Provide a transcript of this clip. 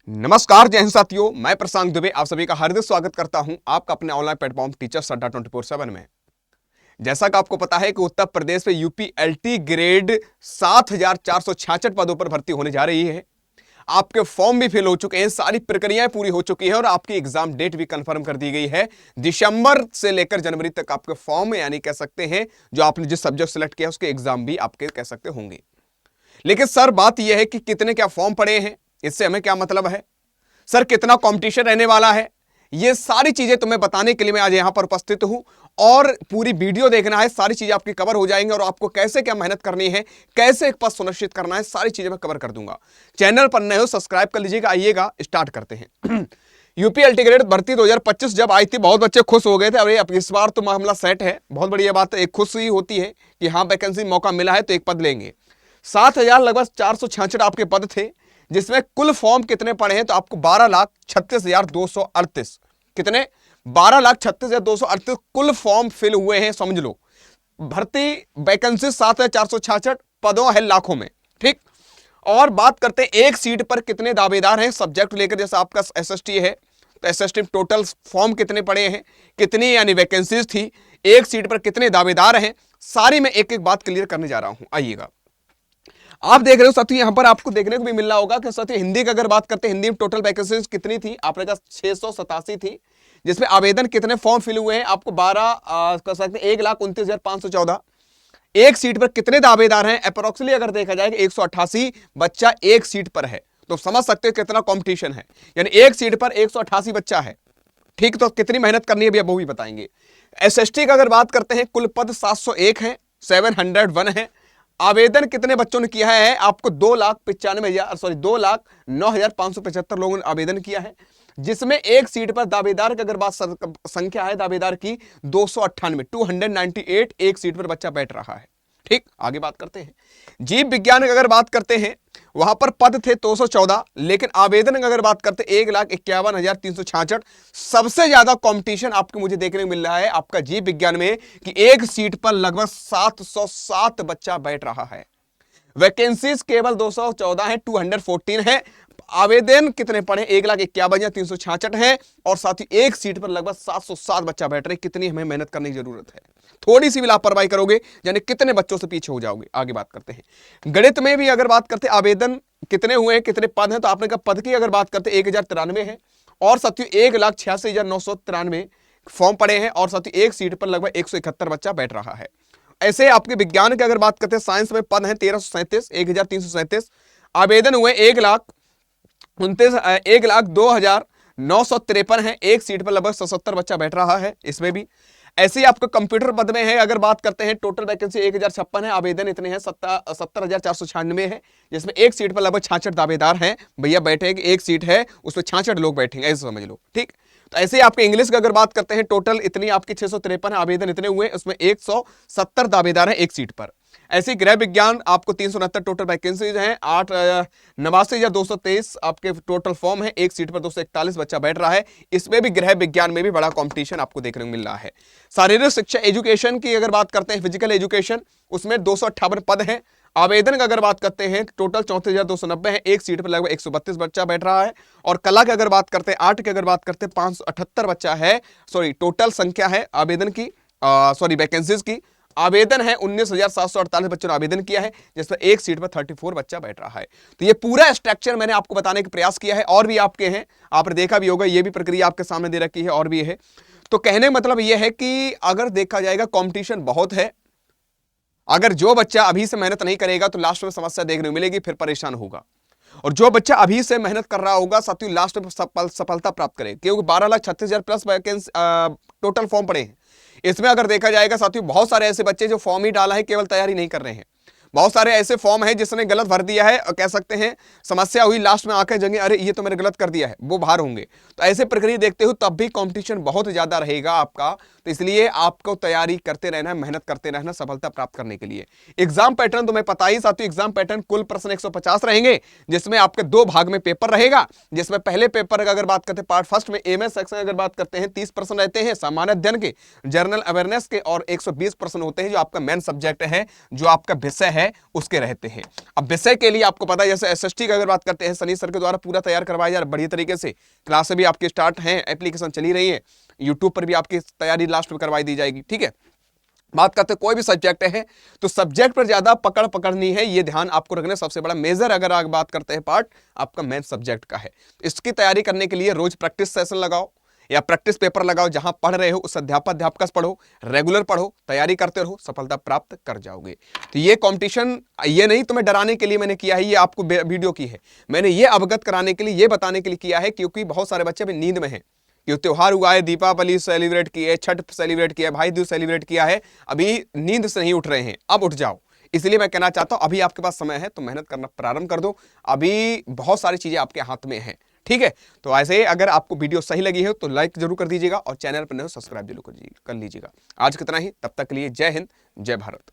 नमस्कार, जय हिंद साथियों। मैं प्रशांत दुबे आप सभी का हार्दिक स्वागत करता हूं आपका अपने ऑनलाइन प्लेटफॉर्म टीचर्स अड्डा 24/7 में। जैसा कि आपको पता है कि उत्तर प्रदेश में यूपी एलटी ग्रेड 7466 पदों पर भर्ती होने जा रही है। आपके फॉर्म भी फिल हो चुके हैं, सारी प्रक्रियाएं पूरी हो चुकी है और आपकी एग्जाम डेट भी कंफर्म कर दी गई है। दिसंबर से लेकर जनवरी तक आपके फॉर्म यानी कह सकते हैं जो आपने जिस सब्जेक्ट सेलेक्ट किया उसके एग्जाम भी आपके कह सकते होंगे। लेकिन सर बात यह है कि कितने क्या फॉर्म पड़े हैं, इससे हमें क्या मतलब है। सर कितना कंपटीशन रहने वाला है, ये सारी चीजें तुम्हें बताने के लिए मैं आज यहां पर उपस्थित हूं और पूरी वीडियो देखना है। सारी चीजें आपकी कवर हो जाएंगी और आपको कैसे क्या मेहनत करनी है, कैसे एक पद सुनिश्चित करना है, सारी चीजें मैं कवर कर दूंगा। चैनल पर नए हो सब्सक्राइब कर लीजिएगा। आइएगा स्टार्ट करते हैं। यूपी एलटी ग्रेड भर्ती 2025 जब आई थी बहुत बच्चे खुश हो गए थे। अरे अब इस बार तो मामला सेट है, बहुत बढ़िया बात है। एक खुशी होती है कि हाँ वैकेंसी मौका मिला है तो एक पद लेंगे। 7,000 लगभग 466 आपके पद थे, जिसमें कुल फॉर्म कितने पड़े हैं तो आपको 12,36,238 कितने 12,36,238 कुल फॉर्म फिल हुए हैं। समझ लो भर्ती वैकेंसी 7,466 पदों है लाखों में। ठीक, और बात करते हैं एक सीट पर कितने दावेदार हैं सब्जेक्ट लेकर। जैसे आपका एसएसटी है तो एसएसटी टोटल फॉर्म कितने पड़े हैं, कितनी यानी वैकेंसीज थी, एक सीट पर कितने दावेदार हैं, सारी मैं एक एक बात क्लियर करने जा रहा हूं। आइएगा आप देख रहे हो साथियों, यहां पर आपको देखने को भी मिल रहा होगा कि साथियों हिंदी की अगर बात करते हैं, हिंदी में टोटल वैकेंसीज कितनी थी आपने कहा 687 थी, जिसमें आवेदन कितने फॉर्म फिल हुए हैं आपको 1,29,514। एक सीट पर कितने दावेदार हैं अप्रोक्सीमेटली अगर देखा जाए 188 बच्चा एक सीट पर है, तो समझ सकते हो कितना कंपटीशन है। यानी एक सीट पर 188 बच्चा है। ठीक, तो कितनी मेहनत करनी है भी अब वो भी बताएंगे। एसएसटी का अगर बात करते हैं कुल पद 701 है, 701 है। आवेदन कितने बच्चों ने किया है आपको 2,09,575 लोगों ने आवेदन किया है, जिसमें एक सीट पर दावेदार की अगर बात संख्या है दावेदार की 298 एक सीट पर बच्चा बैठ रहा है। ठीक, आगे बात करते हैं जीव विज्ञान की अगर बात करते हैं, वहां पर पद थे 214, लेकिन आवेदन की अगर बात करते 1,51,366। सबसे ज्यादा कंपटीशन आपको मुझे देखने को मिल रहा है आपका जीव विज्ञान में कि एक सीट पर लगभग 707 बच्चा बैठ रहा है। वैकेंसीज केवल 214 है, 214 है। आवेदन कितने पड़े 1,51,366 है और साथ ही एक सीट पर लगभग 707 बच्चा बैठ रहे। कितनी हमें मेहनत करने की जरूरत है। थोड़ी सी भी लापरवाही करोगे यानी कितने बच्चों से पीछे हो जाओगे। आगे बात करते हैं गणित में भी अगर बात करते आवेदन कितने हुए हैं, कितने पद हैं, तो आपने कहा पद की अगर बात करते 1,093 है और साथियों 1,86,993 फॉर्म पड़े हैं और साथ ही एक सीट पर लगभग 171 बच्चा बैठ रहा है। ऐसे आपके विज्ञान की अगर बात करते हैं साइंस में पद हैं 1,337, 1,337। आवेदन हुए 1,02,953 है, एक सीट पर लगभग 77 बच्चा बैठ रहा है। इसमें भी ऐसे ही आपको कंप्यूटर पद में है अगर बात करते हैं टोटल वैकेंसी 1,056 है, आवेदन इतने हैं 70,496 है, जिसमें एक सीट पर लगभग 66 दावेदार हैं। भैया बैठे एक सीट है उसमें 66 लोग बैठेंगे, ऐसे समझ लो। ठीक, तो ऐसे ही आपके इंग्लिश की अगर बात करते हैं टोटल इतनी आपकी 653 है, आवेदन इतने हुए उसमें 170 दावेदार हैं एक सीट पर। ऐसे गृह विज्ञान आपको 369 टोटल वैकेंसीज हैं, 89,223 आपके टोटल फॉर्म है, एक सीट पर 241 बच्चा बैठ रहा है। इसमें भी गृह विज्ञान में भी बड़ा कंपटीशन आपको देखने को मिल रहा है। शारीरिक शिक्षा एजुकेशन की अगर बात करते हैं फिजिकल एजुकेशन, उसमें 258 पद हैं। आवेदन का अगर बात करते हैं टोटल 34,290 है, एक सीट पर लगभग 132 बच्चा बैठ रहा है। और कला की अगर बात करते हैं आर्ट की अगर बात करते हैं 578 बच्चा है, सॉरी टोटल संख्या है आवेदन की, सॉरी वैकेंसीज की। आवेदन है 19,748 बच्चों ने आवेदन किया है, जिसमें एक सीट पर 34 बच्चा बैठ रहा है। तो ये पूरा स्ट्रक्चर मैंने आपको बताने का प्रयास किया है। और भी आपके हैं, आपने देखा भी होगा, ये भी प्रक्रिया आपके सामने दे रखी है और भी है। तो कहने मतलब यह है कि अगर देखा जाएगा कंपटीशन बहुत है। अगर जो बच्चा अभी से मेहनत नहीं करेगा तो लास्ट में समस्या देखने को मिलेगी, फिर परेशान होगा। और जो बच्चा अभी से मेहनत कर रहा होगा साथियों लास्ट में सफलता प्राप्त करेगा, क्योंकि 12,36,000 प्लस वैकेंसी टोटल फॉर्म पड़े हैं। इसमें अगर देखा जाएगा साथियों बहुत सारे ऐसे बच्चे जो फॉर्म ही डाला है केवल तैयारी नहीं कर रहे हैं। बहुत सारे ऐसे फॉर्म है जिसने गलत भर दिया है और कह सकते हैं समस्या हुई लास्ट में आकर जगह अरे ये तो मैंने गलत कर दिया है, वो बाहर होंगे। तो ऐसे प्रक्रिया देखते हो तब भी कंपटीशन बहुत ज्यादा रहेगा आपका। तो इसलिए आपको तैयारी करते रहना है, मेहनत करते रहना सफलता प्राप्त करने के लिए। एग्जाम पैटर्न तुम्हें पता ही साथियों, एग्जाम पैटर्न कुल प्रश्न 150 रहेंगे, जिसमें आपके 2 भाग में पेपर रहेगा। जिसमें पहले पेपर अगर बात करते हैं पार्ट फर्स्ट में एमएस सेक्शन अगर बात करते हैं 30 प्रश्न रहते हैं सामान्य अध्ययन के, जनरल अवेयरनेस के, और 120 प्रश्न होते हैं जो आपका मेन सब्जेक्ट है, जो आपका विषय है उसके रहते हैं। अब विषय के लिए आपको पता है जैसे एसएसटी की अगर बात करते हैं सनी सर के द्वारा पूरा तैयार करवाया जा रहा है बढ़िया तरीके से, क्लासें भी आपकी स्टार्ट हैं, एप्लीकेशन चली रही है, यूट्यूब पर भी आपकी तैयारी लास्ट में करवाई दी जाएगी। ठीक है, बात करते कोई भी सब्जेक्ट है तो सब्जेक्ट पर ज्यादा पकड़नी है, ये ध्यान आपको रखना। सबसे बड़ा मेजर अगर आप बात करते हैं पार्ट आपका मेन सब्जेक्ट का है। इसकी तैयारी करने के लिए रोज प्रैक्टिस सेशन लगाओ या प्रैक्टिस पेपर लगाओ, जहां पढ़ रहे हो उस अध्यापक पढ़ो, रेगुलर पढ़ो, तैयारी करते रहो, सफलता प्राप्त कर जाओगे। तो ये कंपटीशन ये नहीं तुम्हें डराने के लिए मैंने किया है, ये आपको वीडियो की है, मैंने ये अवगत कराने के लिए, ये बताने के लिए किया है, क्योंकि बहुत सारे बच्चे अभी नींद में हैं कि त्योहार हुआ है, दीपावली सेलिब्रेट की है, छठ सेलिब्रेट किया है, भाई दूज सेलिब्रेट किया है, अभी नींद से नहीं उठ रहे हैं, अब उठ जाओ। इसलिए मैं कहना चाहता हूं अभी आपके पास समय है तो मेहनत करना प्रारंभ कर दो, अभी बहुत सारी चीजें आपके हाथ में हैं। ठीक है, तो ऐसे अगर आपको वीडियो सही लगी हो तो लाइक जरूर कर दीजिएगा और चैनल पर नए हो सब्सक्राइब जरूर कर लीजिएगा। आज कितना ही, तब तक के लिए जय हिंद, जय भारत।